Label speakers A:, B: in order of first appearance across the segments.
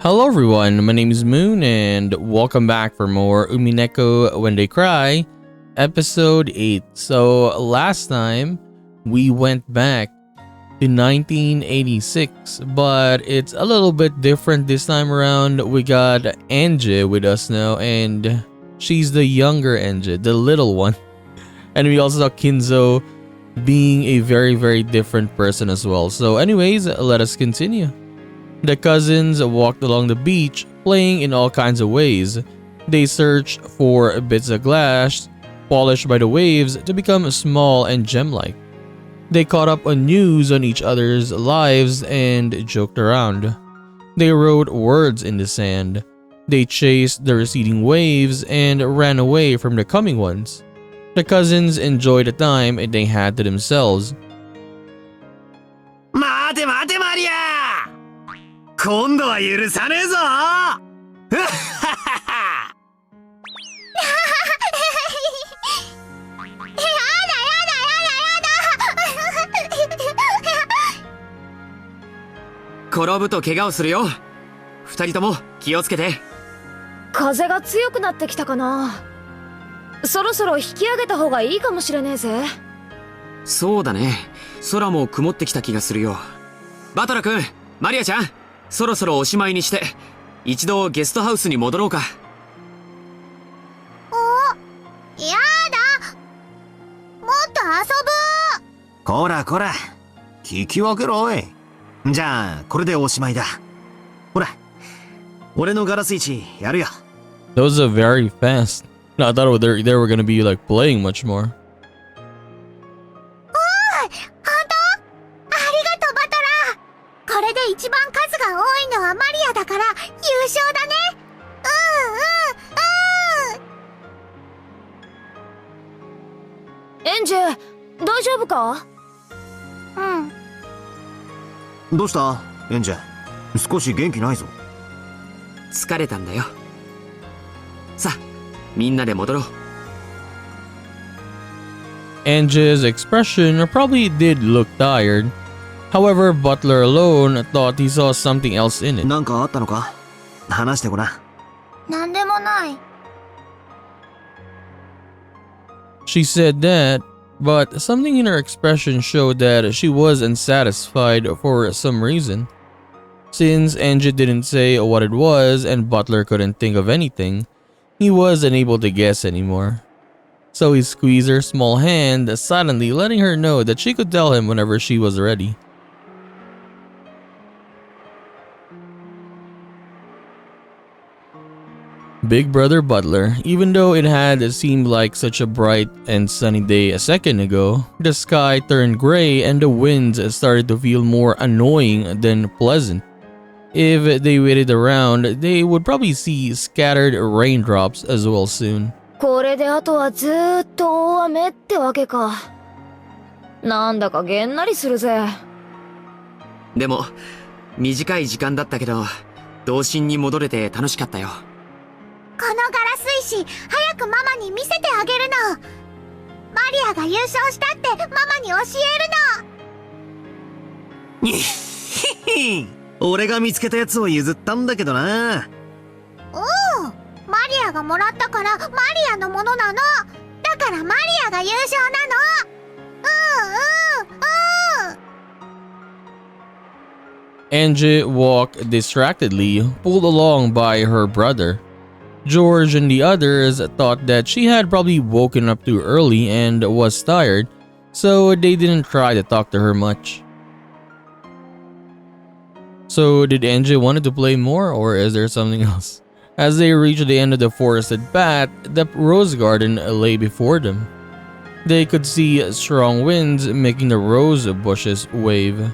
A: Hello everyone, my name is Moon and welcome back for more Umineko When They Cry, episode 8. So last time we went back to 1986, but it's a little bit different this time around. We got Angie with us now and she's the younger Angie, the little one. And we also saw Kinzo being a very different person as well. So anyways, let us continue. The cousins walked along the beach, playing in all kinds of ways. They searched for bits of glass, polished by the waves to become small and gem-like. They caught up on news on each other's lives and joked around. They wrote words in the sand. They chased the receding waves and ran away from the coming ones. The cousins enjoyed the time they had to themselves.
B: 待て待てマリア、今度は許さねえぞ。転ぶと怪我をするよ。二人とも気をつけて。
C: 風が強くなってきたかな。そろそろ引き上げた方がいいかもしれねえぜ。
B: そうだね。空も曇ってきた気がするよ。バトラ君、マリアちゃん、そろそろおしまいにして一度ゲストハウスに戻ろうか。
D: お、やだ、もっと遊ぶ。
E: こらこら、聞き分けろおい。じゃあこれでおしまいだ。ほら、俺のガラス市やるよ。
A: Those are very fast. I thought they were gonna be like playing much more.
D: 本当？ありがとうバトラー。これで一番数が多いのはマリアだから優勝だね。
C: エンジェ、大丈夫か？
E: どうしたエンジェ、少し元気ないぞ。
B: 疲れたんだよ。さあ、みんなで戻ろう。
A: Angie's expression probably did look tired. However, Butler alone thought he saw something else in it.
E: なんかあったのか？話してごらん。
D: なんでもない。
A: She said that, but something in her expression showed that she was unsatisfied for some reason. Since Angie didn't say what it was and Butler couldn't think of anything, he was unable to guess anymore. So he squeezed her small hand, suddenly letting her know that she could tell him whenever she was ready. Big Brother Butler, even though it had seemed like such a bright and sunny day a second ago, the sky turned gray and the winds started to feel more annoying than pleasant. If they waited around, they would probably see scattered raindrops as well soon.
C: これであとはずーっと大雨ってわけか。なんだかげんなりするぜ。
B: でも短い時間だったけど童心に戻れて楽しかったよ。
D: このガラス石早くママに見せてあげるの。マリアが優勝したってママに教
E: にっ俺が見つけたやつを譲ったんだけどな。
D: えるの。おお、マリアがもらったからマリアのものなの。だからマリアが優勝なの。
A: Angie walked distractedly, pulled along by her brother. George and the others thought that she had probably woken up too early and was tired, so they didn't try to talk to her much. So did Angie wanted to play more, or is there something else? As they reached the end of the forested path, the rose garden lay before them. They could see strong winds making the rose bushes wave.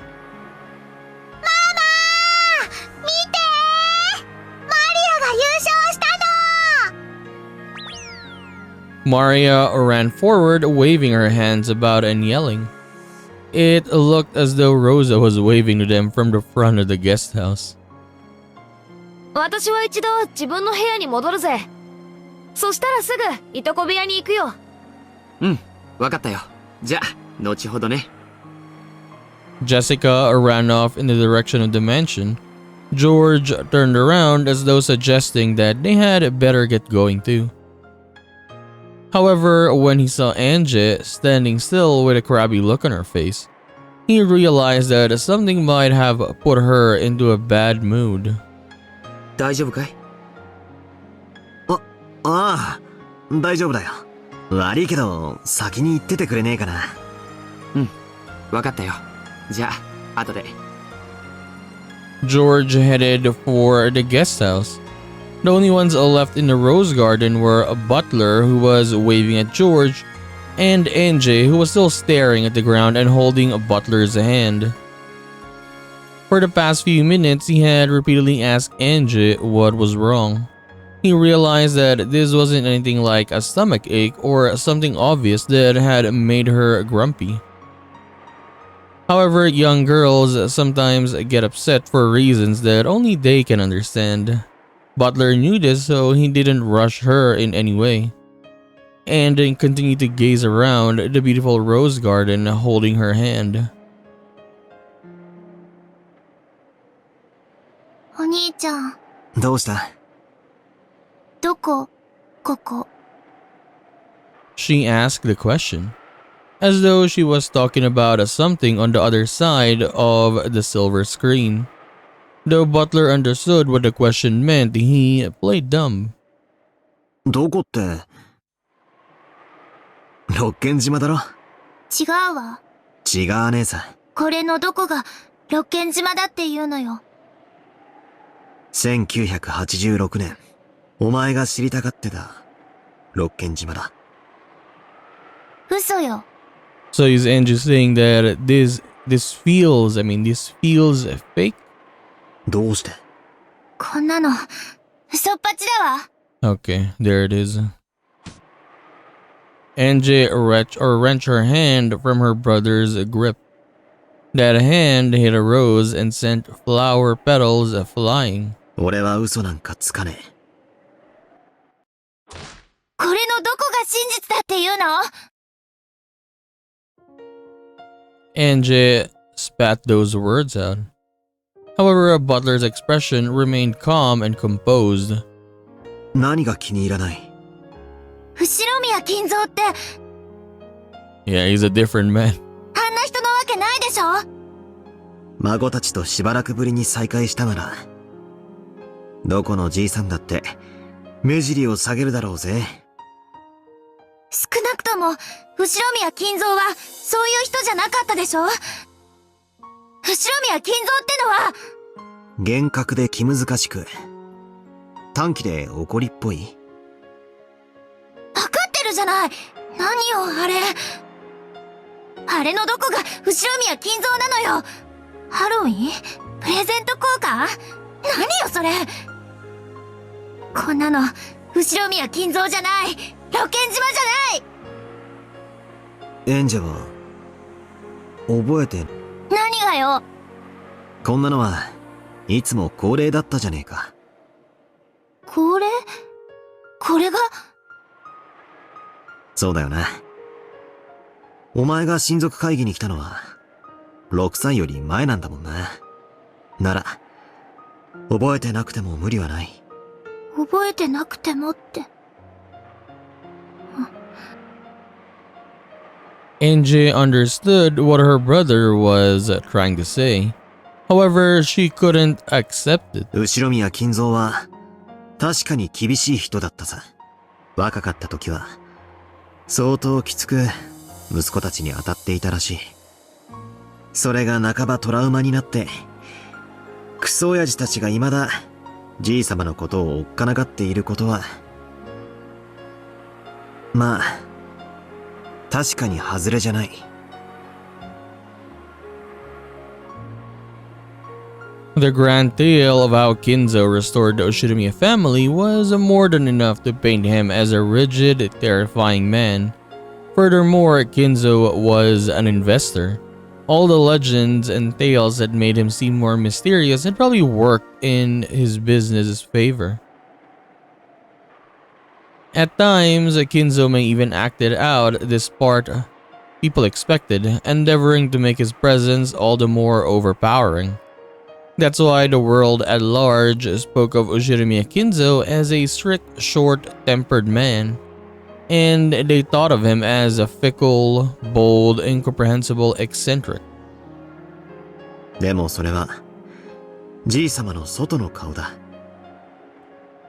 A: Maria ran forward, waving her hands about and yelling. It looked as though Rosa was waving to them from the front of the guest house.
C: 私は一度自分の部屋に戻るぜ。そしたらすぐいとこ部屋に行くよ。
B: うん、わかったよ。じゃあ、後ほどね。
A: Jessica ran off in the direction of the mansion. George turned around as though suggesting that they had better get going too. However, when he saw Angie standing still with a crabby look on her face, he realized that something might have put her into a bad mood.
B: 大丈夫かい？
E: ああ、大丈夫だよ。悪いけど、先に行っててくれねえかな。
B: うん、わかったよ。じゃあ、後で。
A: George headed for the guest house. The only ones left in the rose garden were a butler who was waving at George and Angie who was still staring at the ground and holding a butler's hand. For the past few minutes, he had repeatedly asked Angie what was wrong. He realized that this wasn't anything like a stomach ache or something obvious that had made her grumpy. However, young girls sometimes get upset for reasons that only they can understand. Butler knew this, so he didn't rush her in any way, and continued to gaze around the beautiful rose garden holding her hand.
D: お兄ちゃん、
E: どうした？
D: どこ？ここ。
A: She asked the question, as though she was talking about something on the other side of the silver screen. Though Butler understood what the question meant, he played dumb.
E: どこって、六軒島だろ？
D: 違うわ。
E: 違わねえさ。
D: これのどこが六軒島だっていうのよ。
E: 1986年、お前が知りたがってた六軒島だ。
D: 嘘よ。
A: So is Angie saying that this feels fake?
E: どうして？
D: こんなの、嘘っぱちだわ。
A: Okay, there it is. Angie wrenched her hand from her brother's grip. That hand hit a rose and sent flower petals flying.
E: 俺は嘘なんかつかねえ。
D: これのどこが真実だっていうの？
A: Angie spat those words out. However, Butler's expression remained calm and composed.
E: 何が気に入らない？
D: 後宮金蔵って、
A: Yeah, he's a different man.
D: あんな人のわけないでしょ？
E: 孫たちとしばらくぶりに再会したなら、どこのじいさんだって目尻を下げるだろうぜ。
D: 少なくとも、後宮金蔵は、そういう人じゃなかったでしょ？後宮金蔵ってのは、
E: 厳格で気難しく、短気で怒りっぽい。
D: わかってるじゃない。何よ、あれ。あれのどこが後宮金蔵なのよ。ハロウィン？プレゼント効果？何よそれ。こんなの、後宮金蔵じゃない。六軒島じゃない。
E: エンジェは、覚えて、
D: 何がよ。
E: こんなのはいつも恒例だったじゃねえか。
D: これ？これが？
E: そうだよな。お前が親族会議に来たのは、6歳より前なんだもんな。なら、覚えてなくても無理はない。
D: 覚えてなくてもって。
A: Angie understood what her brother was trying to say. However, she couldn't accept it.
E: 後宮金蔵は、確かに厳しい人だったさ。若かった時は、相当きつく息子たちに当たっていたらしい。それが半ばトラウマになって、クソ親父たちが未だ、じいさまのことをおっかながっていることは、まあ、確かに外れじゃない。
A: The grand tale of how Kinzo restored the Oshinomiya family was more than enough to paint him as a rigid, terrifying man. Furthermore, Kinzo was an investor. All the legends and tales that made him seem more mysterious had probably worked in his business's favor. At times, Kinzo may even acted out this part people expected, endeavoring to make his presence all the more overpowering. That's why the world at large spoke of Ushirimiya Kinzo as a strict, short-tempered man, and they thought of him as a fickle, bold, incomprehensible eccentric.
E: でもそれは、じいさまの外の顔だ。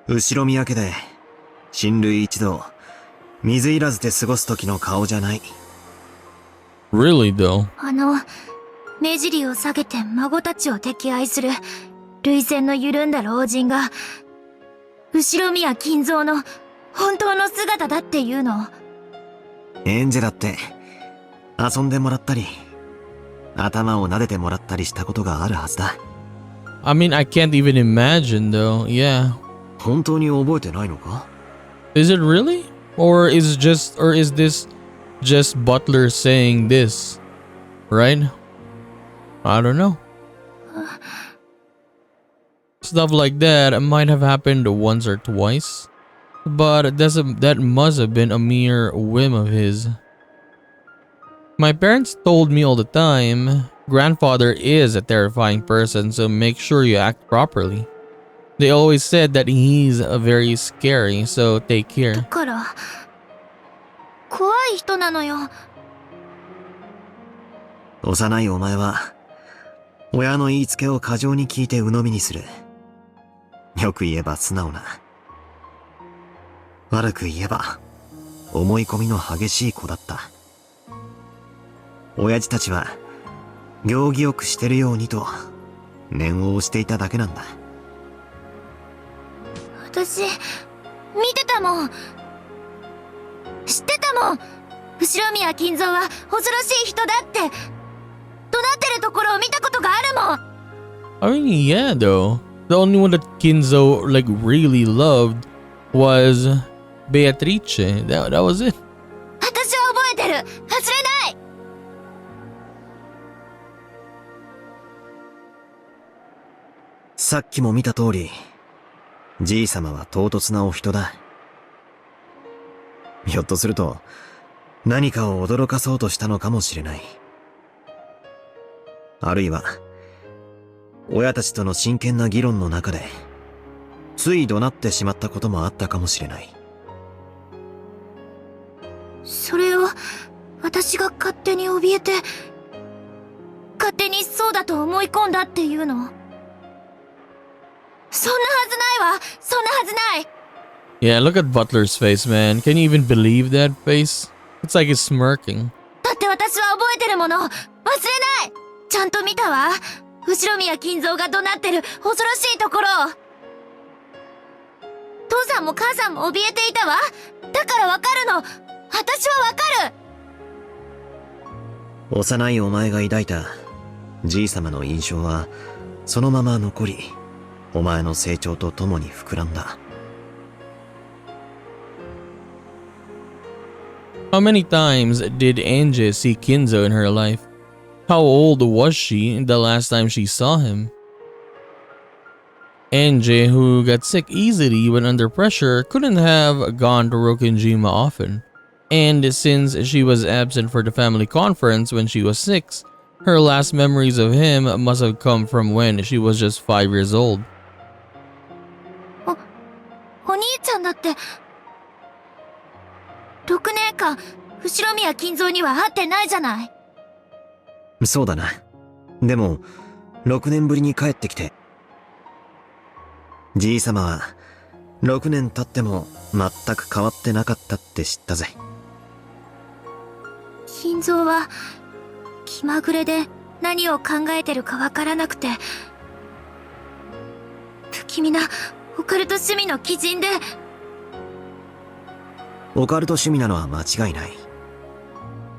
E: 後ろ宮家で、親類一同、水入らずで過ごす時の顔じゃない。
A: Really though?
D: 目尻を下げて孫たちを溺愛する、涙腺の緩んだ老人が、後宮金蔵の本当の姿だっていうの。
E: エンジェだって、遊んでもらったり、頭を撫でてもらったりしたことがあるはずだ。
A: I mean, I can't even imagine though, yeah.
E: 本当に覚えてないのか？
A: Is it really? Or is this just Butler saying this? Right? I don't know. Stuff like that might have happened once or twice, but that must have been a mere whim of his. My parents told me all the time, grandfather is a terrifying person, so make sure you act properly. They always said that he's very scary, so take
D: だ
A: care.
D: から、怖い人なのよ。
E: 幼いお前は、親の言いつけを過剰に聞いて鵜呑みにする。よく言えば素直な。悪く言えば、思い込みの激しい子だった。親父たちは、行儀よくしてるようにと、念を押していただけなんだ。
D: 私、見てたもん。知ってたもん。後宮金蔵は恐ろしい人だって。怒鳴ってるところを見たことがあるもん。
A: I mean, yeah, though. The only one that Kinzo really loved was Beatrice. That was it.
D: 私は覚えてる。忘れない。
E: さっきも見た通り、じいさまは唐突なお人だ。ひょっとすると、何かを驚かそうとしたのかもしれない。あるいは、親たちとの真剣な議論の中で、つい怒鳴ってしまったこともあったかもしれない。
D: それを、私が勝手に怯えて、勝手にそうだと思い込んだっていうの。そんなはずないわ。そんなはずない。
A: Yeah, look at Butler's face, man. Can you even believe that face? It's like he's smirking.
D: だって私は覚えてるもの。忘れない。ちゃんと見たわ。後宮金蔵が怒鳴ってる恐ろしいところを。父さんも母さんも怯えていたわ。だからわかるの。私はわかる。
E: 幼いお前が抱いたじいさまの印象はそのまま残り、お前の成長とともに膨らんだ。
A: How many times did Angie see Kinzo in her life? How old was she the last time she saw him? Angie, who got sick easily when under pressure, couldn't have gone to Rokinjima often. And since she was absent for the family conference when she was 6, her last memories of him must have come from when she was just 5 years old.
D: お兄ちゃんだって、6年間、後宮金蔵には会ってないじゃない。
E: そうだな。でも、6年ぶりに帰ってきて。じいさまは、6年経っても全く変わってなかったって知ったぜ。
D: 金蔵は、気まぐれで何を考えてるかわからなくて、不気味なオカルト趣味の鬼人で。
E: オカルト趣味なのは間違いない。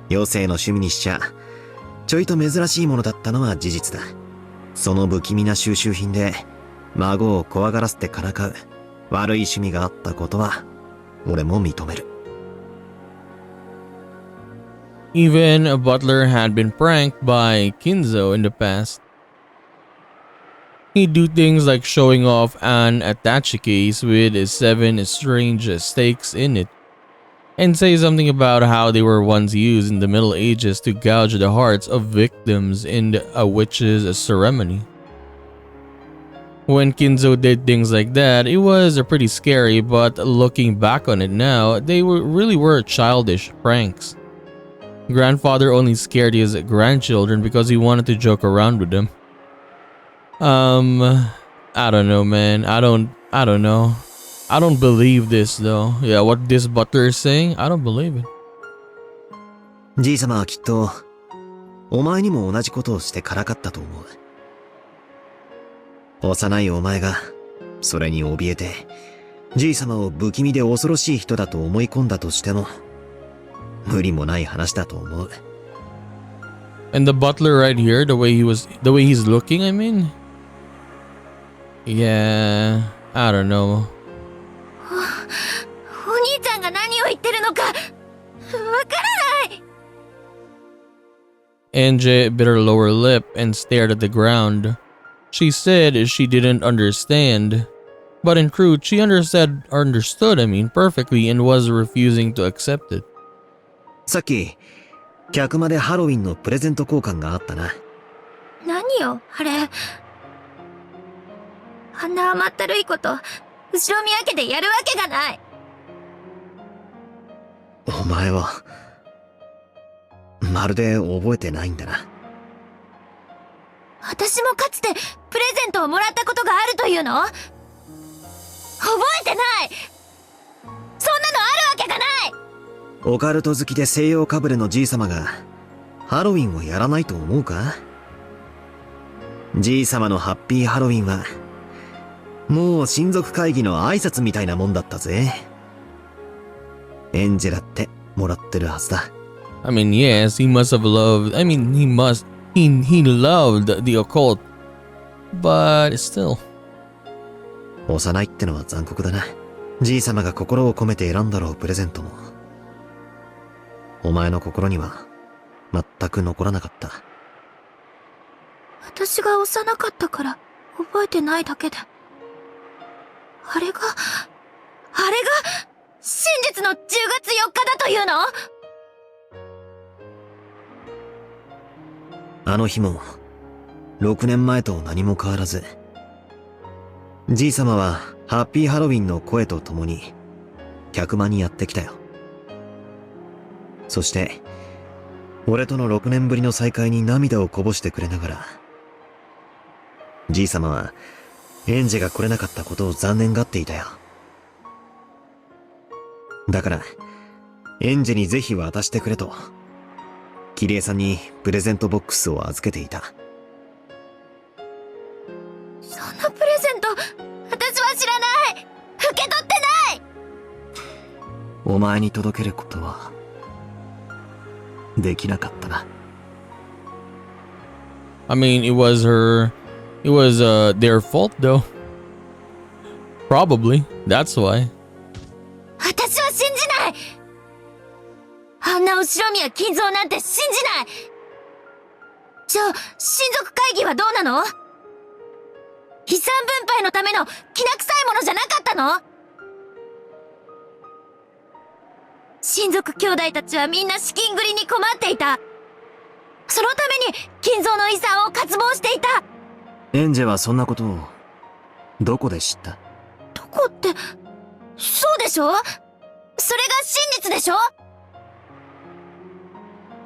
E: 妖精の趣味にしちゃ、ちょいと珍しいものだったのは事実だ。その不気味な収集品で、孫を怖がらせてからかう悪い趣味があったことは、俺も認める。
A: Even Butler had been pranked by Kinzo in the past. He'd do things like showing off an attache case with 7 strange stakes in it, and say something about how they were once used in the Middle Ages to gouge the hearts of victims in a witch's ceremony. when Kinzo did things like that, it was pretty scary, but looking back on it now, they really were childish pranks. Grandfather only scared his grandchildren because he wanted to joke around with them. I don't know, man. I don't know. I don't believe this though. Yeah, what this butler is saying, I don't believe it.
E: じいさまはきっと、お前にも同じことをしてからかったと思う。幼いお前が、それに怯えて、じいさまを不気味で恐ろしい人だと思い込んだとしても、無理もない話だと思う。
A: And the butler right here, the way he's looking, I mean? Yeah, I don't know.
D: お兄ちゃんが何を言ってるのか、わからない。
A: Angie bit her lower lip and stared at the ground. She said she didn't understand, but in truth, she understood, perfectly and was refusing to accept it.
E: さっき、客間でハロウィンのプレゼント交換があったな。
D: 何よ、あれ。あんな甘ったるいこと、後ろ見分けでやるわけがない。
E: お前は、まるで覚えてないんだな。
D: 私もかつてプレゼントをもらったことがあるというの？覚えてない。そんなのあるわけがない。
E: オカルト好きで西洋かぶれのじいさまがハロウィンをやらないと思うか？じいさまのハッピーハロウィンはもう親族会議の挨拶みたいなもんだったぜ。エンジェラってもらってるはずだ。
A: I mean, yes, he must have loved. I mean, he loved the occult, but still.
E: 幼いってのは残酷だな。じいさまが心を込めて選んだろうプレゼントも。お前の心には全く残らなかった。
D: 私が幼かったから覚えてないだけで。あれが真実の10月4日だというの？
E: あの日も6年前と何も変わらず、じいさまはハッピーハロウィンの声とともに客間にやってきたよ。そして俺との6年ぶりの再会に涙をこぼしてくれながら、じいさまはエンジェが来れなかったことを残念がっていたよ。だからエンジェにぜひ渡してくれとキリエさんにプレゼントボックスを預けていた。
D: そんなプレゼント私は知らない。受け取ってない。
E: お前に届けることはできなかったな。
A: I mean, it was their fault though. Probably. That's why.
D: 私は信じない。あんな後ろ宮金蔵なんて信じない。じゃあ親族会議はどうなの？遺産分配のためのきな臭いものじゃなかったの？親族兄弟たちはみんな資金繰りに困っていた。そのために金蔵の遺産を渇望していた。
E: エンジェはそんなことをどこで知った？
D: どこって、そうでしょ？それが真実でしょ？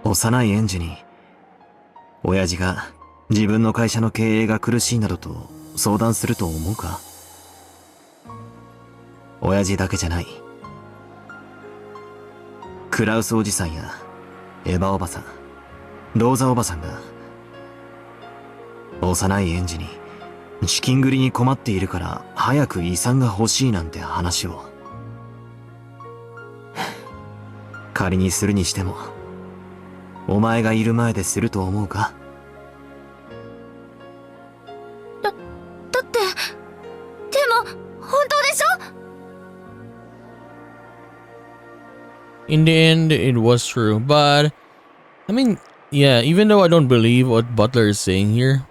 E: 幼いエンジェに親父が自分の会社の経営が苦しいなどと相談すると思うか？親父だけじゃない。クラウスおじさんやエヴァおばさん、ローザおばさんが幼い園児に資金繰りに困っているから早く遺産が欲しいなんて話を仮にするにしてもお前がいる前ですると思うか？
D: だってでも本当でしょ
A: In the end, it was true, but I mean, yeah, even though I don't believe what Butler is saying here,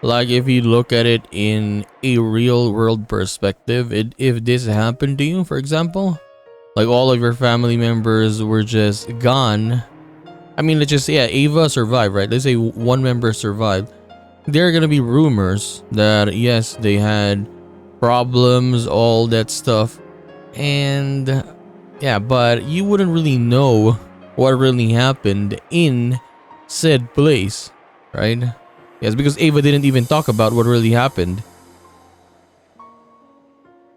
A: like if you look at it in a real world perspective, if this happened to you, for example, like all of your family members were just gone. I mean, let's just say, yeah, Ava survived, right? Let's say one member survived. there are gonna be rumors that yes, they had problems, all that stuff, and yeah, but you wouldn't really know what really happened in said place, right? Yes, because Ava didn't even talk about what really happened.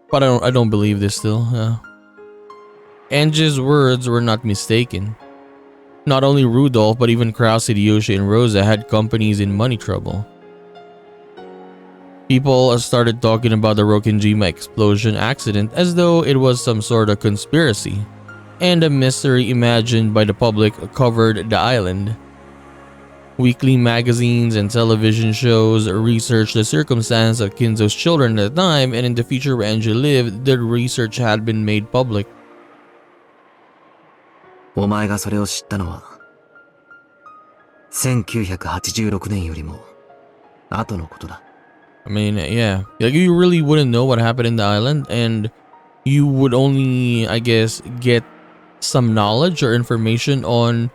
A: But I don't believe this still. Angie's words were not mistaken. Not only Rudolph, but even Krause, Hideyoshi, and Rosa had companies in money trouble. People started talking about the Rokinjima explosion accident as though it was some sort of conspiracy, and a mystery imagined by the public covered the island. Weekly magazines and television shows researched the circumstance of Kinzo's children at the time, and in the future where Angie lived, the research had been made public.
E: お前がそれを知ったのは、1986年よりも後のことだ。
A: I mean, yeah. Like, you really wouldn't know what happened in the island, and you would only, I guess, get some knowledge or information on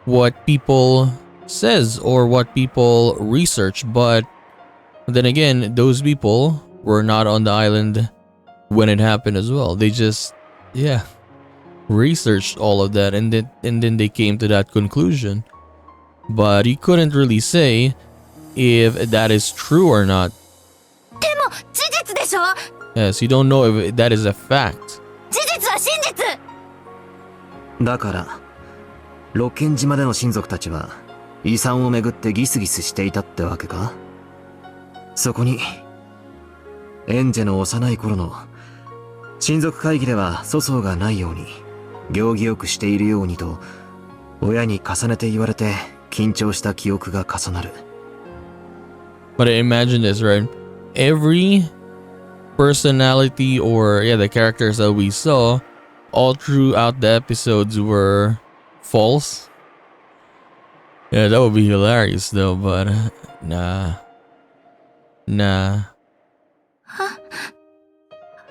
A: what people says or what people research. But then again, those people were not on the island when it happened as well. They just, yeah, researched all of that, and then they came to that conclusion. But you couldn't really say if that is true or not.
D: でも事実でしょ。
A: Yes, you don't know if that is a fact.
D: 事実は真実。
E: だから、六軒島での親族たちは遺産をめぐってギスギスしていたってわけか。そこに、エンジェの幼い頃の親族会議では粗相がないように、行儀よくしているようにと、親に重ねて言われて緊張した記憶が重なる。
A: But imagine this, right? Every personality or the characters that we saw all throughout the episodes were false. Yeah, that would be hilarious though, but nah.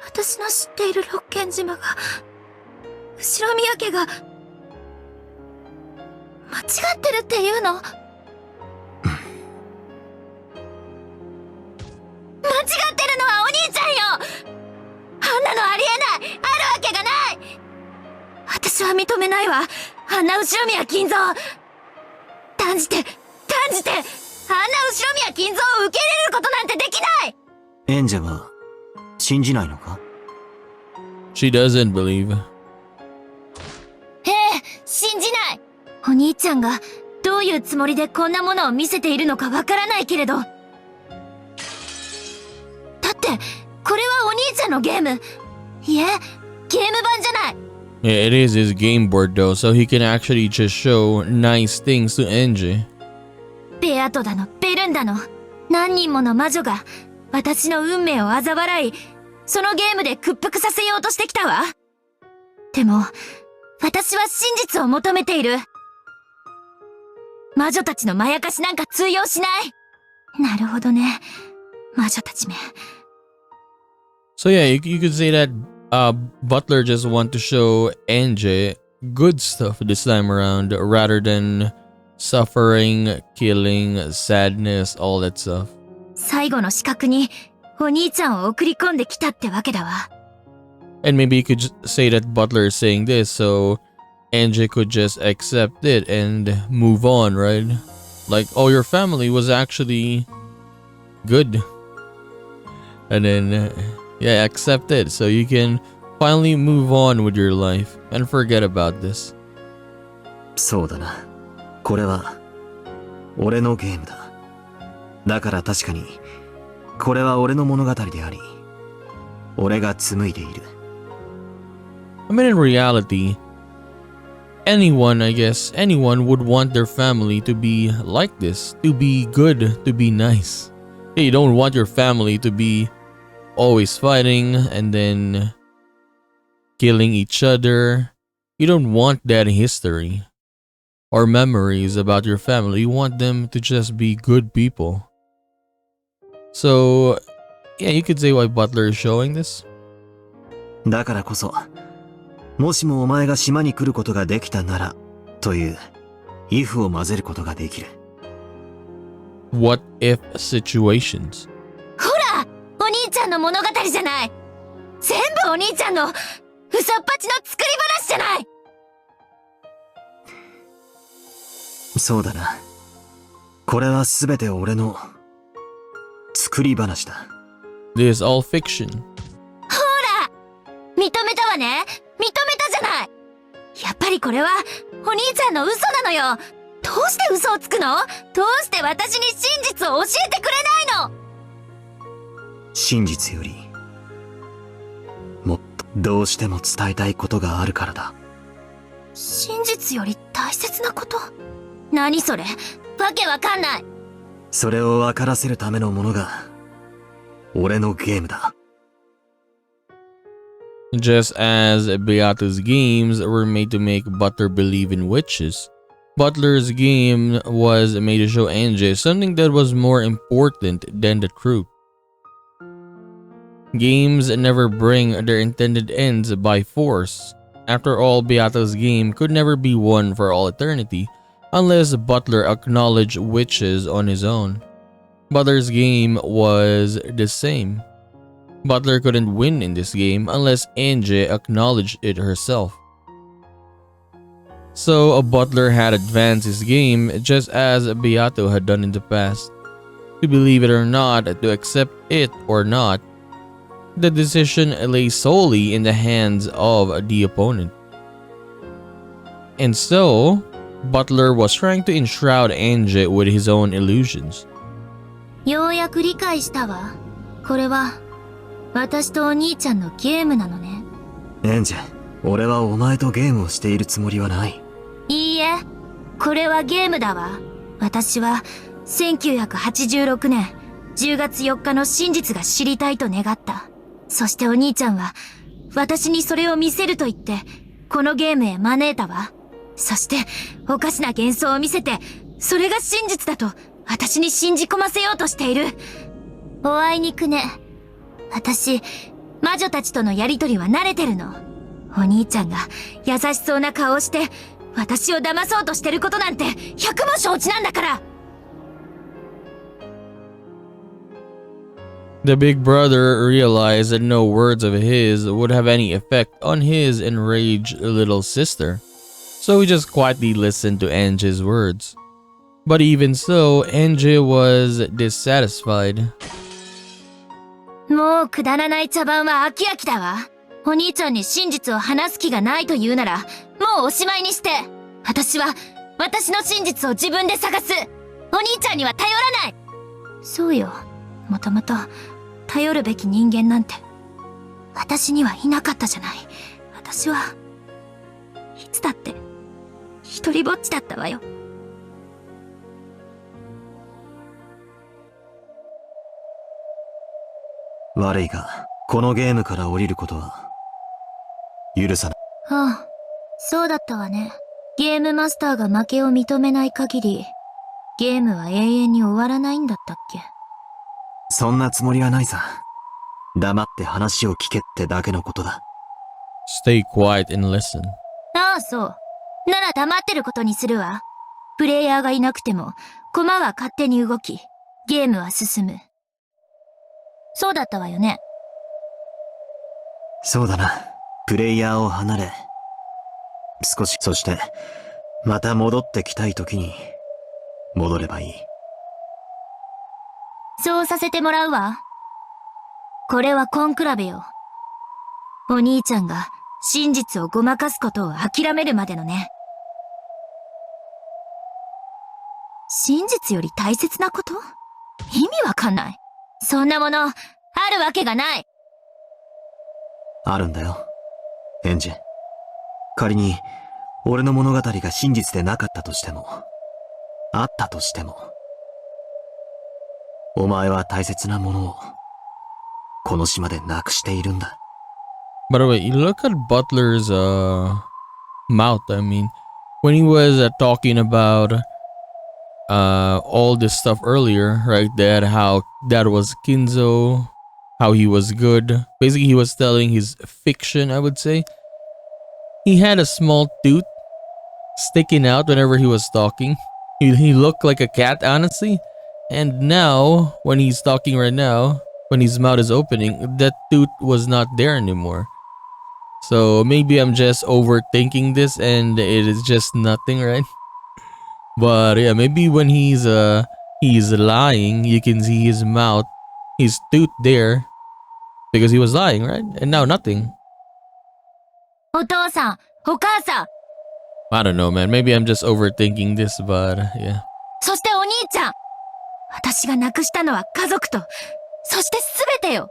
D: 私の知っている六軒島が、後ろ宮家が間違ってるっていうの？間違ってるのはお兄ちゃんよ。あんなのありえない、あるわけがない。私は認めないわ、あんな後ろ宮金蔵。断じてあんな後ろ宮金蔵を受け入れることなんてできない。
E: エンジェは信じないのか？
A: She doesn't believe.
D: 信じない。お兄ちゃんがどういうつもりでこんなものを見せているのかわからないけれど、だってこれはお兄ちゃんのゲーム、いえゲーム版じゃない。
A: Yeah, it is his game board though, so he can actually just show nice things to Angie.
D: ベアトだのベルンだの何人もの魔女が私の運命を嘲笑い、そのゲームで屈服させようとしてきたわ。でも私は真実を求めている。魔女たちのまやかしなんか通用しない。なるほどね、魔女たちめ。
A: So yeah, you could say that Butler just want to show Angie good stuff this time around rather than suffering, killing, sadness, all that stuff.
D: 最後の資格にお兄ちゃんを送り込んできたってわけだわ。
A: And maybe you could just say that Butler is saying this so Angie could just accept it and move on, right? Like, oh, your family was actually good. And then, yeah, accept it so you can finally move on with your life and forget about this.
E: そうだな。これは俺のゲームだ。だから確かにこれは俺の物語であり、俺が紡いでいる。
A: I mean, in reality, anyone would want their family to be like this, to be good, to be nice. Yeah, you don't want your family to be always fighting and then killing each other. You don't want that history or memories about your family. You want them to just be good people. So, yeah, you could say why Butler is showing this.
E: だからこそ、もしもお前が島に来ることができたならという if を混ぜることができる。
A: what if situations.
D: ほら、お兄ちゃんの物語じゃない。全部お兄ちゃんの嘘っぱちの作り話じゃない。
E: そうだな。これはすべて俺の作り話だ。
A: This is all fiction.
D: ほら、認めたわね。認めたじゃない。やっぱりこれはお兄ちゃんの嘘なのよ。どうして嘘をつくの？どうして私に真実を教えてくれないの？
E: 真実よりもっとどうしても伝えたいことがあるからだ。
D: 真実より大切なこと？何それ？わけわかんない。
E: それを分からせるためのものが俺のゲームだ。
A: Just as Beato's games were made to make Butler believe in witches, Butler's game was made to show Angie something that was more important than the truth. Games never bring their intended ends by force. After all, Beato's game could never be won for all eternity unless Butler acknowledged witches on his own. Butler's game was the same. Butler couldn't win in this game unless Angie acknowledged it herself. So Butler had advanced his game just as Beato had done in the past. To believe it or not, to accept it or not, the decision lay solely in the hands of the opponent. And so, Butler was trying to enshroud Angie with his own illusions.
D: ようやく理解したわ。これは私とお兄ちゃんのゲームなのね。
E: エンジェ、俺はお前とゲームをしているつもりはない。
D: いいえ、これはゲームだわ。私は1986年10月4日の真実が知りたいと願った。そしてお兄ちゃんは私にそれを見せると言ってこのゲームへ招いたわ。そしておかしな幻想を見せてそれが真実だと私に信じ込ませようとしている。おあいにくね。私、魔女たちとのやりとりは慣れてるの。お兄ちゃんが優しそうな顔をして私を騙そうとしてることなんて百も承知なんだから。
A: The big brother realized that no words of his would have any effect on his enraged little sister, so he just quietly listened to Angie's words. But even so, Angie was dissatisfied.
D: もうくだらない茶番は飽き飽きだわ。お兄ちゃんに真実を話す気がないと言うなら、もうおしまいにして。私は私の真実を自分で探す。お兄ちゃんには頼らない。そうよ。もともと頼るべき人間なんて私にはいなかったじゃない。私はいつだって一人ぼっちだったわよ。
E: 悪いが、このゲームから降りることは許さない。
D: ああ、そうだったわね。ゲームマスターが負けを認めない限り、ゲームは永遠に終わらないんだったっけ。
E: そんなつもりはないさ。黙って話を聞けってだけのことだ。
A: Stay quiet and listen.
D: ああ、そう。なら黙ってることにするわ。プレイヤーがいなくても、駒は勝手に動き、ゲームは進む。そうだったわよね。
E: そうだな。プレイヤーを離れ、少し、そして、また戻ってきたい時に、戻ればいい。
D: そうさせてもらうわ。これはコンクラベよ。お兄ちゃんが真実をごまかすことを諦めるまでのね。真実より大切なこと？意味わかんない。そんなもの、あるわけがない。
E: あるんだよ。エンジェ。仮に、俺の物語が真実でなかったとしても、あったとしても、お前は大切なものを、この島でなくしているんだ。
A: By the way, you look at Butler's mouth. I mean, when he was talking about all this stuff earlier, right? That how that was Kinzo, how he was good. Basically, he was telling his fiction, I would say. He had a small tooth sticking out whenever he was talking. He looked like a cat, honestly. And now, when he's talking right now, when his mouth is opening, that tooth was not there anymore. So maybe I'm just overthinking this and it is just nothing, right? But yeah, maybe when he's lying, you can see his mouth, his tooth there because he was lying, right? And now nothing.
D: お父さん、お母さん、
A: I don't know, man. Maybe I'm just overthinking this, but yeah.
D: そしてお兄ちゃん。私が亡くしたのは家族と、そして全てよ。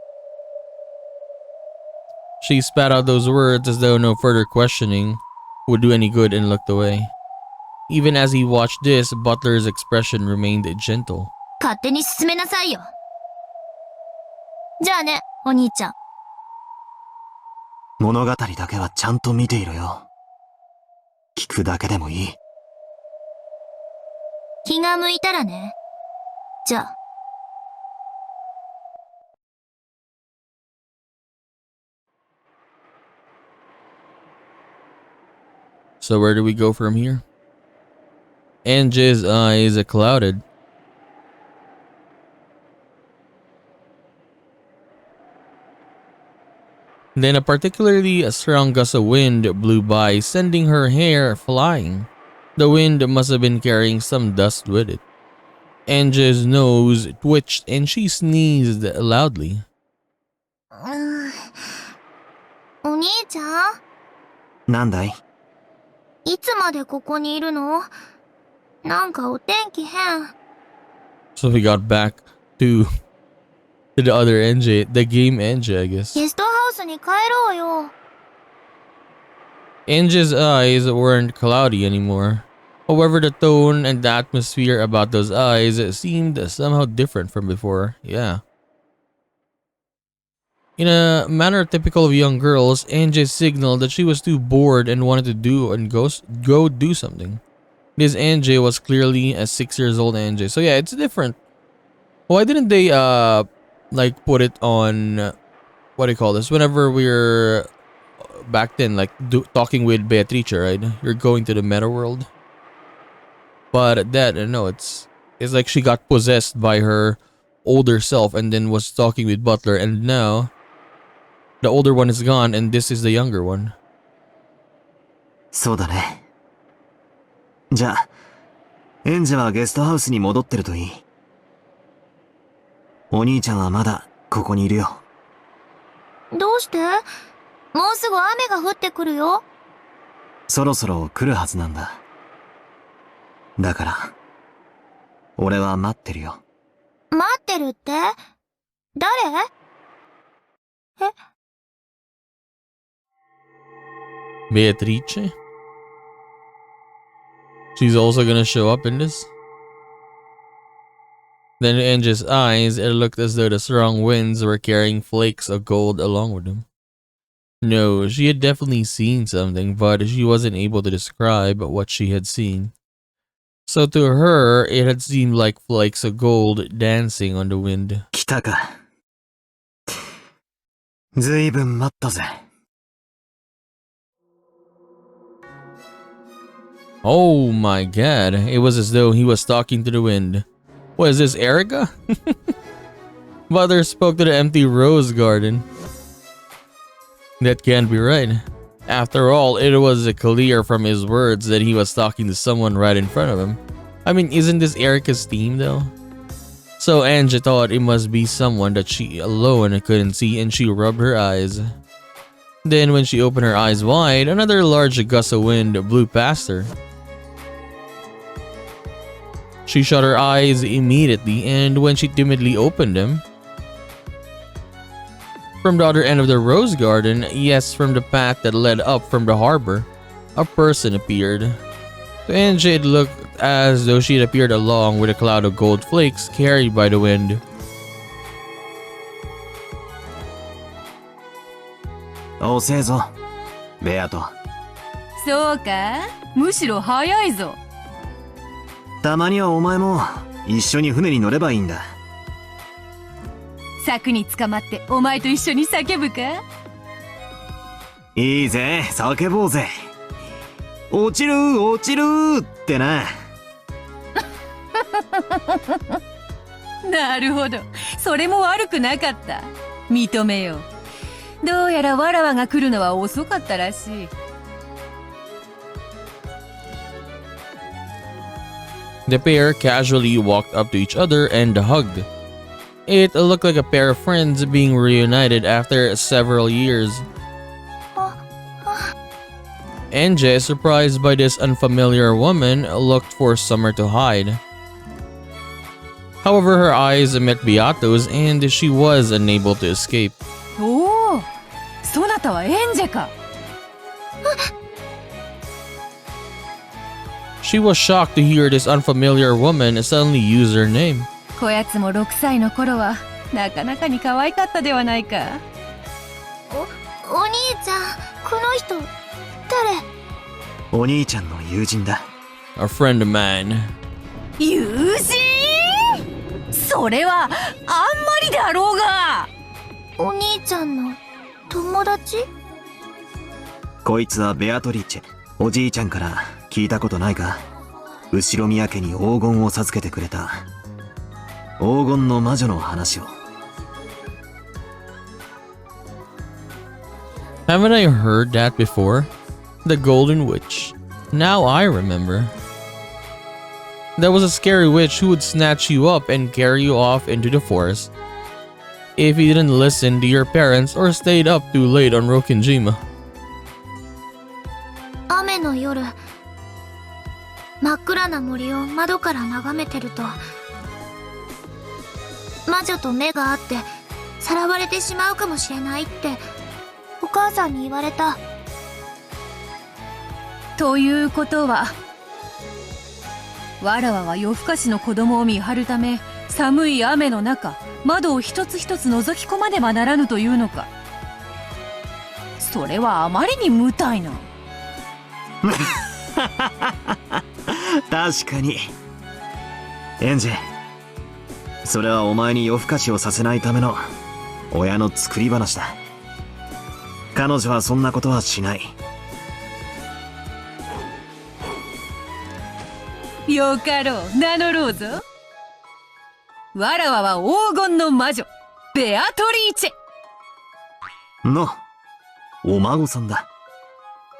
A: She spat out those words as though no further questioning would do any good and looked away. Even as he watched this, Butler's expression remained gentle.
D: 勝手に進めなさいよ。じゃあね、お兄ちゃん。
E: 物語だけはちゃんと見ていろよ。聞くだけでもいい。
D: 気が向いたらね。じゃあ。
A: So where do we go from here? Ange's eyes clouded. Then a particularly strong gust of wind blew by, sending her hair flying. The wind must have been carrying some dust with it. Ange's nose twitched and she sneezed loudly.
D: お兄ちゃん、
E: なんだい？
D: いつまでここにいるの？なんかお天気変。
A: So we got back to the other NJ, the game NJ, I guess.
D: ゲストハウスに帰ろうよ。
A: Ange's eyes weren't cloudy anymore. However, the tone and the atmosphere about those eyes seemed somehow different from before. Yeah. In a manner typical of young girls, Ange signaled that she was too bored and wanted to go do something. This Ange was clearly a 6 years old Ange. So yeah, it's different. Why didn't they like put it on what do you call this? Whenever we're back then, like talking with Beatrice, right? You're going to the meta world. But that no, it's like she got possessed by her older self and then was talking with Butler, and now the older one is gone and this is the younger one.
E: そうだね。じゃあ、エンジェはゲストハウスに戻ってるといい。お兄ちゃんはまだここにいるよ。
D: どうして？もうすぐ雨が降ってくるよ。
E: そろそろ来るはずなんだ。だから、俺は待ってるよ。
D: 待ってるって？誰？え？
A: Beatrice? She's also gonna show up in this? Then in Ange's eyes, it looked as though the strong winds were carrying flakes of gold along with them. No, she had definitely seen something, but she wasn't able to describe what she had seen. So to her, it had seemed like flakes of gold dancing on the wind.
E: 来たか。ずいぶん待ったぜ。
A: Oh my god, it was as though he was talking to the wind. What is this, Erica? Mother spoke to the empty rose garden. That can't be right. After all, it was clear from his words that he was talking to someone right in front of him. I mean, isn't this Erica's theme though? So Ange thought it must be someone that she alone couldn't see, and she rubbed her eyes. Then when she opened her eyes wide, another large gust of wind blew past her. She shut her eyes immediately, and when she timidly opened them, from the other end of the rose garden, yes, from the path that led up from the harbor, a person appeared. To Ange, it looked as though she had appeared along with a cloud of gold flakes carried by the wind.
E: 遅えぞ、ベアト。
F: そうか？むしろ早いぞ。
E: たまにはお前も一緒に船に乗ればいいんだ。
F: 柵に捕まってお前と一緒に叫ぶか？
E: いいぜ、叫ぼうぜ。落ちる落ちるってな。
F: なるほど。それも悪くなかった。認めよう。どうやらわらわが来るのは遅かったらしい。
A: The pair casually walked up to each other and hugged. It looked like a pair of friends being reunited after several years. Angie, surprised by this unfamiliar woman, looked for somewhere to hide. However, her eyes met Beato's and she was unable to escape.
F: おお、そなたはエンジェか。
A: She was shocked to hear this unfamiliar woman suddenly use her name.
F: こやつも6歳の頃はなかなかに可愛かったではないか。
D: お兄ちゃん、この人誰？
E: お兄ちゃんの友人だ。
A: A friend of mine.
F: 友人？それはあんまりだろうが。
D: お兄ちゃんの友達？
E: こいつはベアトリーチェ。おじいちゃんから聞いたことないか？後ろ宮家に黄金を授けてくれた黄金の魔女の話を。
A: Haven't I heard that before? The Golden Witch. Now I remember. That was a scary witch who would snatch you up and carry you off into the forest if you didn't listen to your parents or stayed up too late on Rokinjima.
D: 雨の夜、真っ暗な森を窓から眺めてると、魔女と目が合ってさらわれてしまうかもしれないってお母さんに言われた。
F: ということは、わらわは夜更かしの子供を見張るため、寒い雨の中窓を一つ一つ覗き込まねばならぬというのか。それはあまりに無体な。
E: 確かに。エンジェ、それはお前に夜更かしをさせないための親の作り話だ。彼女はそんなことはしない。
F: よかろう、名乗ろうぞ。わらわは黄金の魔女ベアトリーチェ
E: のお孫さんだ。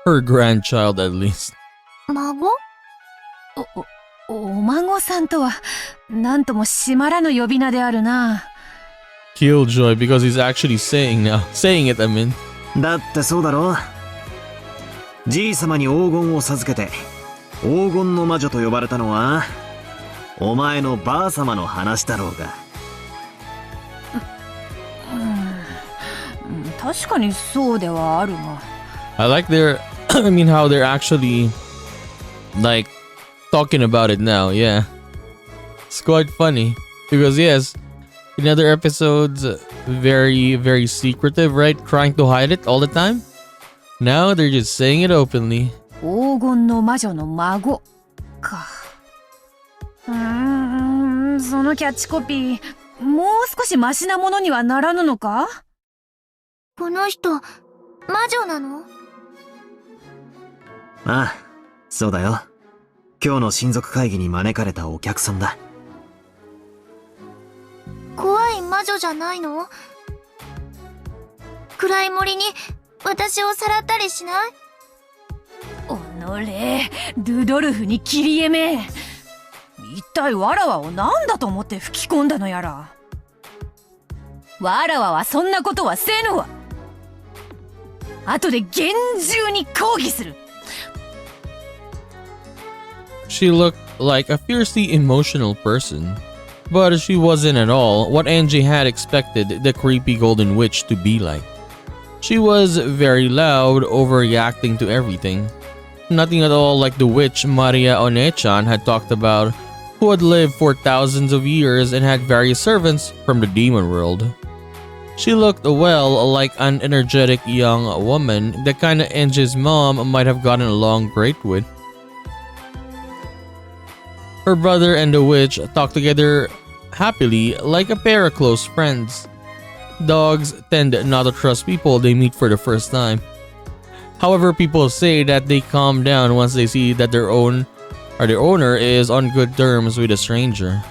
A: Her grandchild, at least.
D: 孫？
F: お孫さんとはなんともしまらぬ呼び名であるな。
A: Killjoy, because he's actually saying it, I mean.
E: だってそうだろ。じいさまに黄金を授けて黄金の魔女と呼ばれたのはお前のばあさまの話だろうが。
F: 確かにそうではあるが。
A: I like how they're actually, like, talking about it now, yeah. It's quite funny. Because, yes, in other episodes, very, very secretive, right? Trying to hide it all the time. Now, they're just saying it openly.
F: 黄金の魔女の孫か。そのキャッチコピー、もう少しマシなものにはならぬのか？
D: この人、魔女なの？
E: ああ、そうだよ。今日の親族会議に招かれたお客さんだ。
D: 怖い魔女じゃないの？暗い森に私をさらったりしない？
F: おのれ、ルドルフにキリエめ。一体わらわを何だと思って吹き込んだのやら。わらわはそんなことはせぬわ。後で厳重に抗議する。
A: She looked like a fiercely emotional person. But she wasn't at all what Angie had expected the creepy golden witch to be like. She was very loud, overreacting to everything. Nothing at all like the witch Maria Onechan had talked about, who had lived for thousands of years and had various servants from the demon world. She looked well like an energetic young woman, the kind of Angie's mom might have gotten along great with. Her brother and the witch talked together happily like a pair of close friends. Dogs tend not to trust people they meet for the first time. However, people say that they calm down once they see that their owner is on good terms with a stranger.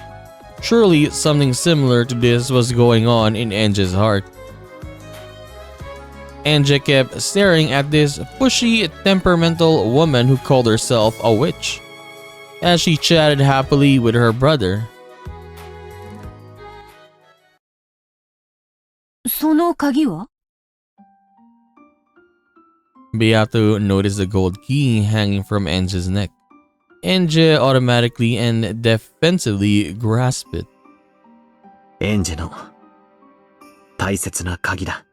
A: Surely something similar to this was going on in Enje's heart. Enje kept staring at this pushy, temperamental woman who called herself a witch, as she chatted happily with her brother.
F: その鍵は？
A: Beato noticed the gold key hanging from Enje's neck. Enje automatically and defensively grasped it.
E: エンジェの大切な鍵だ。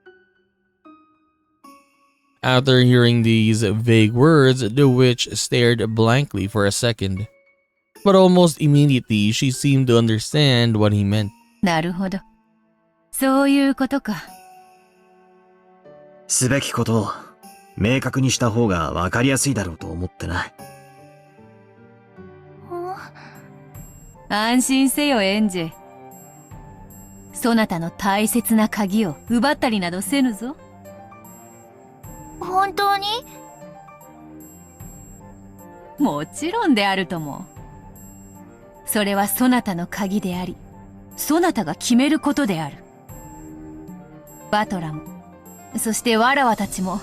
A: After hearing these vague words, the witch stared blankly for a second. But almost immediately, she seemed to understand what he meant.
F: なるほど。そういうことか。
E: すべきことを明確にした方がわかりやすいだろうと思ってな。
F: 安心せよ、エンジェ。そなたの大切な鍵を奪ったりなどせぬぞ。
D: 本当に？
F: もちろんであるとも。それはそなたの鍵であり、そなたが決めることである。バトラも、そしてわらわたちも、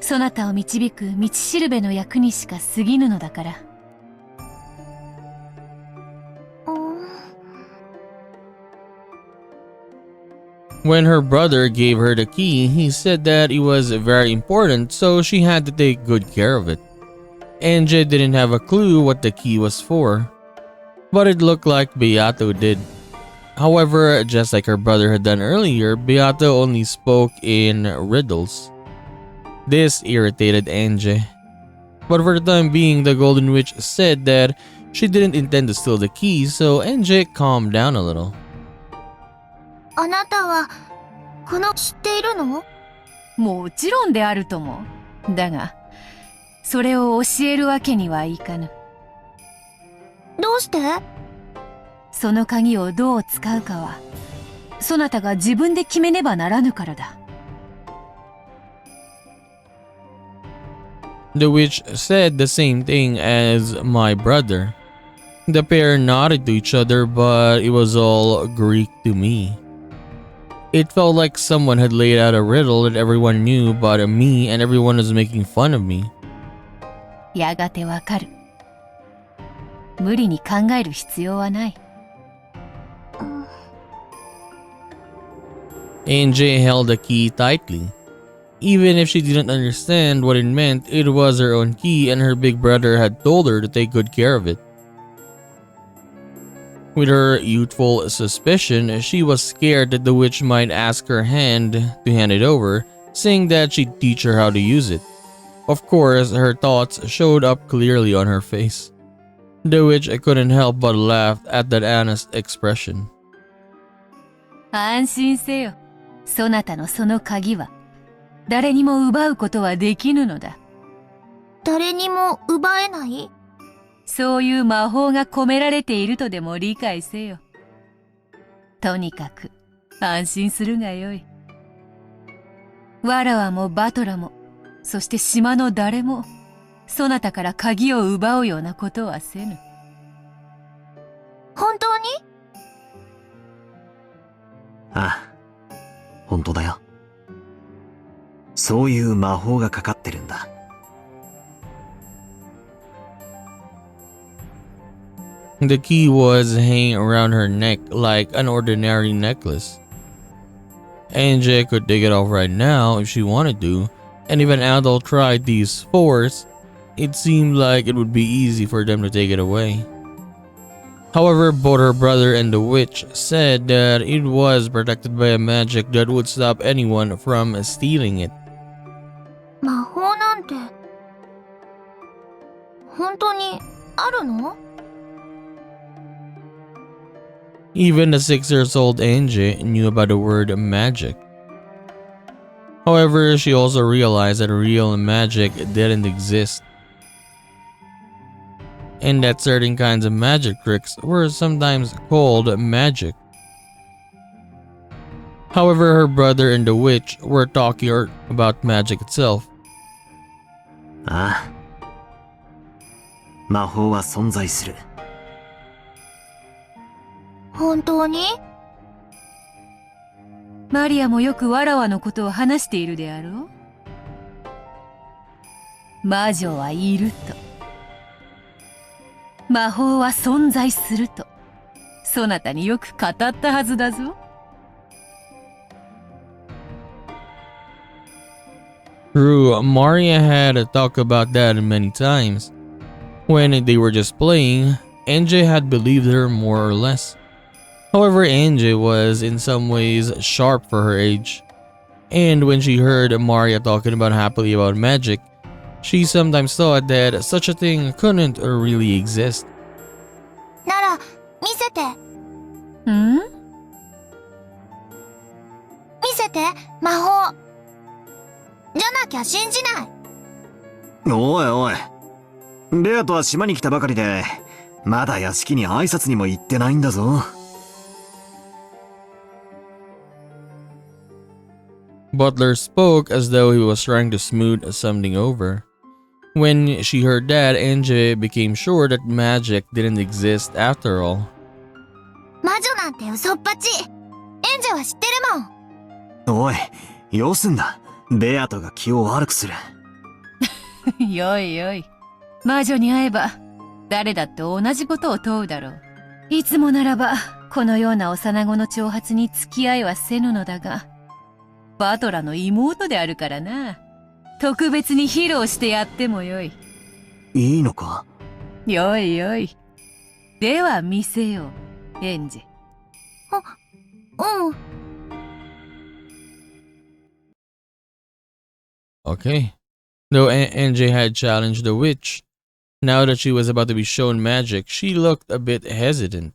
F: そなたを導く道しるべの役にしか過ぎぬのだから。
A: When her brother gave her the key, he said that it was very important, so she had to take good care of it. Enje didn't have a clue what the key was for, but it looked like Beato did. However, just like her brother had done earlier, Beato only spoke in riddles. This irritated Enje. But for the time being, the Golden Witch said that she didn't intend to steal the key, so Enje calmed down a little.
D: あなたはこの知っているの？
F: もちろんであるとも。だが、それを教えるわけにはいかぬ。
D: どうして？
F: その鍵をどう使うかは、そなたが自分で決めねばならぬからだ。
A: The witch said the same thing as my brother. The pair nodded to each other, but it was all Greek to me. It felt like someone had laid out a riddle that everyone knew but me, and everyone was making fun of me.
F: やがてわかる。無理に考える必要はない。
A: Enje held the key tightly. Even if she didn't understand what it meant, it was her own key and her big brother had told her to take good care of it. With her youthful suspicion, she was scared that the witch might ask her hand to hand it over, saying that she'd teach her how to use it. Of course, her thoughts showed up clearly on her face. The witch couldn't help but laugh at that honest expression.
F: 安心せよ。そなたのその鍵は、誰にも奪うことはできぬのだ。
D: 誰にも奪えない？
F: そういう魔法が込められているとでも理解せよ。とにかく安心するがよい。わらわもバトラも、そして島の誰も、そなたから鍵を奪うようなことはせぬ。
D: 本当に？
E: ああ、本当だよ。そういう魔法がかかってるんだ。
A: The key was hanging around her neck like an ordinary necklace. Enje could take it off right now if she wanted to, and if an adult tried to use force, it seemed like it would be easy for them to take it away. However, both her brother and the witch said that it was protected by a magic that would stop anyone from stealing it.
D: 魔法なんて本当にあるの？
A: Even the 6 years old Enje knew about the word magic. However, she also realized that real magic didn't exist, and that certain kinds of magic tricks were sometimes called magic. However, her brother and the witch were talking about magic itself.
E: ああ。魔法は存在する。
D: 本当に？
F: マリアもよくわらわのことを話しているであろう。魔女はいると。魔法は存在すると。そなたによく語ったはずだぞ。
A: True, Maria had talked about that many times. When they were just playing, NJ had believed her more or less. However, NJ was in some ways sharp for her age. And when she heard Maria talking about happily about magic, she sometimes thought that such a thing couldn't really exist.
D: なら、見せて。
F: ん？
D: 見せて、魔法。じゃなきゃ信じない。
E: おいおい。ベアとは島に来たばかりで、まだ屋敷に挨拶にも行ってないんだぞ。
A: Butler spoke as though he was trying to smooth something over. When she heard that, NJ became sure that magic didn't exist after all.
D: 魔女なんて嘘っぱち。エンジェは知ってるもん。
E: おい、よすんだ。ベアトが気を悪くする。
F: よいよい。魔女に会えば、誰だって同じことを問うだろう。いつもならば、このような幼子の挑発に付き合いはせぬのだが、バトラの妹であるからな。特別に披露してやってもよい。
E: いいのか？
F: よいよい。では見せよう、エンジェ。
D: うん。
A: Okay. Though NJ had challenged the witch, now that she was about to be shown magic, she looked a bit hesitant.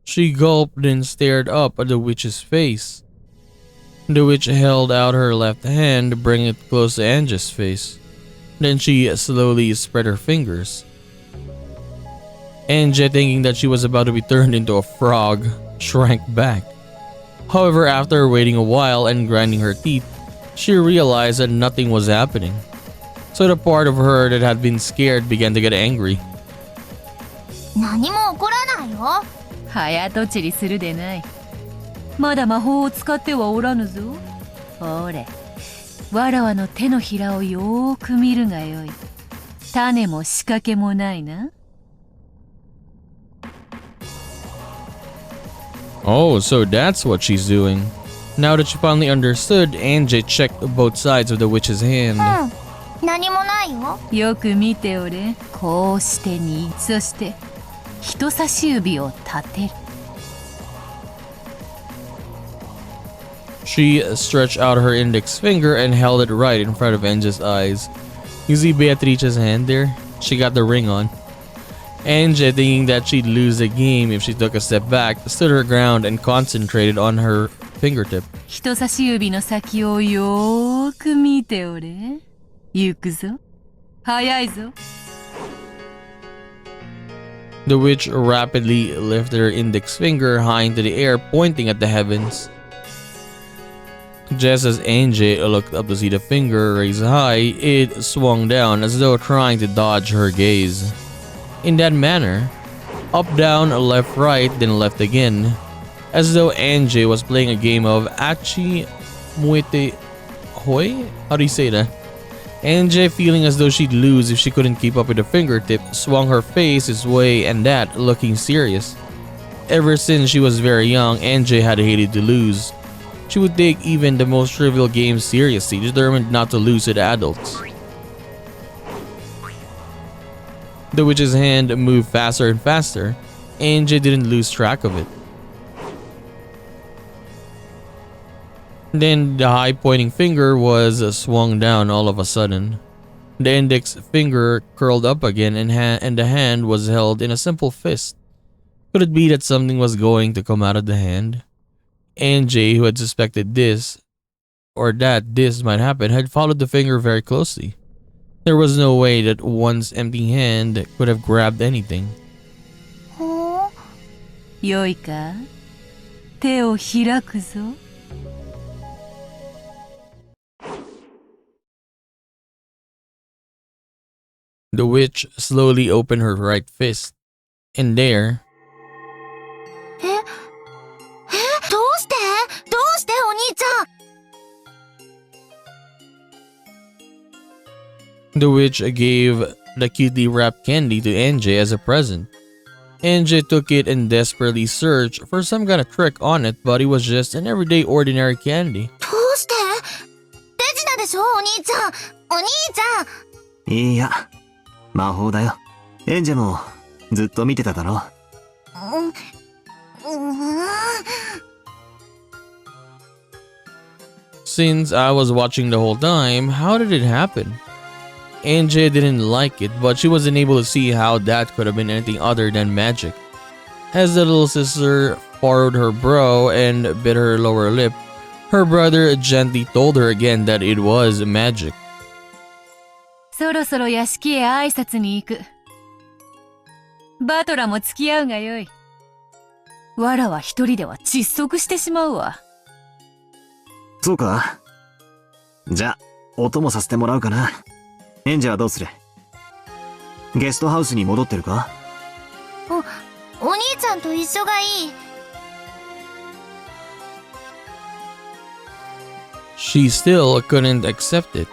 A: She gulped and stared up at the witch's face. The witch held out her left hand, bringing it close to NJ's face. Then she slowly spread her fingers. NJ, thinking that she was about to be turned into a frog, shrank back. However, after waiting a while and grinding her teeth, she realized that nothing was happening. So the part of her that had been scared began to get angry.
D: 何も起こらないよ。
F: 早とちりするでない。まだ魔法を使ってはおらぬぞ。ほれ、わらわの手のひらをよーく見るがよい。種も仕掛けもないな。
A: Oh, so that's what she's doing. Now that she finally understood, NJ checked both sides of the witch's hand.
D: うん。何もないよ。
F: よく見ておれ。こうして2、そして人差し指を立てる。
A: She stretched out her index finger and held it right in front of NJ's eyes. You see Beatrice's hand there? She got the ring on. NJ, thinking that she'd lose the game if she took a step back, stood her ground and concentrated on her fingertip.
F: 人差し指の先をよーく見ておれ。行くぞ。早いぞ。
A: The witch rapidly lifted her index finger high into the air, pointing at the heavens. Just as NJ looked up to see the finger raised high, it swung down as though trying to dodge her gaze. In that manner, up, down, left, right, then left again, as though NJ was playing a game of Achi Muete Hoi? How do you say that? NJ, feeling as though she'd lose if she couldn't keep up with the fingertip, swung her face this way and that, looking serious. Ever since she was very young, NJ had hated to lose. She would take even the most trivial games seriously, determined not to lose to the adults. The witch's hand moved faster and faster. NJ didn't lose track of it. Then the high pointing finger was swung down all of a sudden. The index finger curled up again and the hand was held in a simple fist. Could it be that something was going to come out of the hand? NJ, who had suspected this, or that this might happen, had followed the finger very closely. There was no way that one's empty hand could have grabbed anything.
D: ほう。
F: よいか、手を開くぞ。
A: The witch slowly opened her right fist, and there,
D: どうしてお兄ちゃん
A: the witch gave the cutely wrapped candy to NJ as a present. NJ took it and desperately searched for some kind of trick on it, but it was just an everyday ordinary candy.
D: どうして手品でしょお兄ちゃんお兄ちゃん
E: いや、魔法だよ。エンジェもずっと見てただろ。
A: Since I was watching the whole time, how did it happen? NJ didn't like it, but she wasn't able to see how that could have been anything other than magic. As the little sister furrowed her brow and bit her lower lip, her brother gently told her again that it was magic.
F: そろそろ屋敷へ挨拶に行く。バトラも付き合うがよい。わらは一人では窒息してしまうわ。
E: そうか。じゃあ、お供させてもらうかな。エンジェはどうする？ゲストハウスに戻ってるか？
D: お兄ちゃんと一緒がいい。
A: She still couldn't accept it.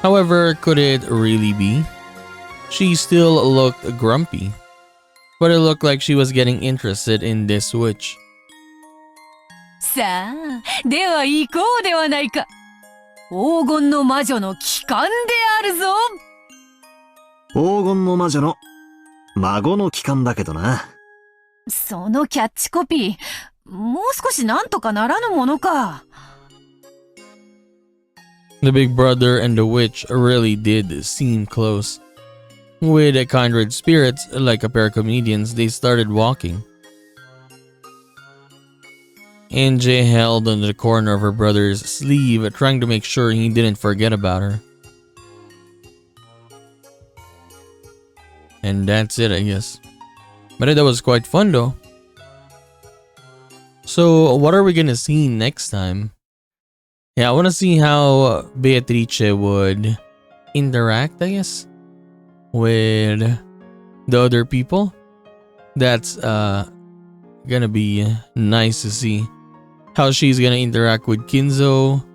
A: However, could it really be? She still looked grumpy, but it looked like she was getting interested in this witch.
F: さあ、では行こうではないか。黄金の魔女の帰還であるぞ。
E: 黄金の魔女の孫の帰還だけどな。
F: そのキャッチコピー、もう少しなんとかならぬものか。
A: The big brother and the witch really did seem close. With kindred spirits, like a pair of comedians, they started walking. NJ held on the corner of her brother's sleeve, trying to make sure he didn't forget about her. And that's it, I guess. But that was quite fun though. So, what are we gonna see next time? Yeah, I want to see how Beatrice would interact, I guess, with the other people. That's gonna be nice to see. How she's gonna interact with Kinzo,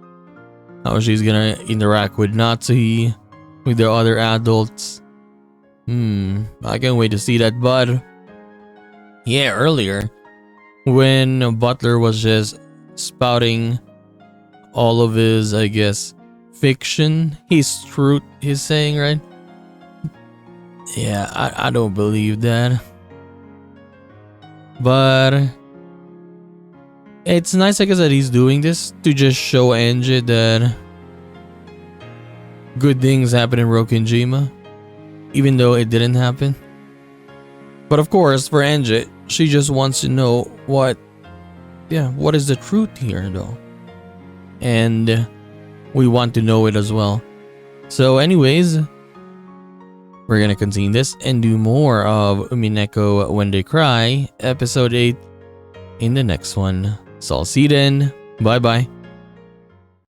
A: how she's gonna interact with Natsuhi, with the other adults. I can't wait to see that. But yeah, earlier when Butler was just spouting all of his, I guess, fiction, his truth, he's saying, right? Yeah, I don't believe that. But it's nice, I guess, that he's doing this to just show Angie that good things happen in Rokinjima, even though it didn't happen. But of course, for Angie, she just wants to know what is the truth here, though. And we want to know it as well. So anyways, we're gonna continue this and do more of Umineko When They Cry, episode 8, in the next one. So I'll see you then. Bye bye.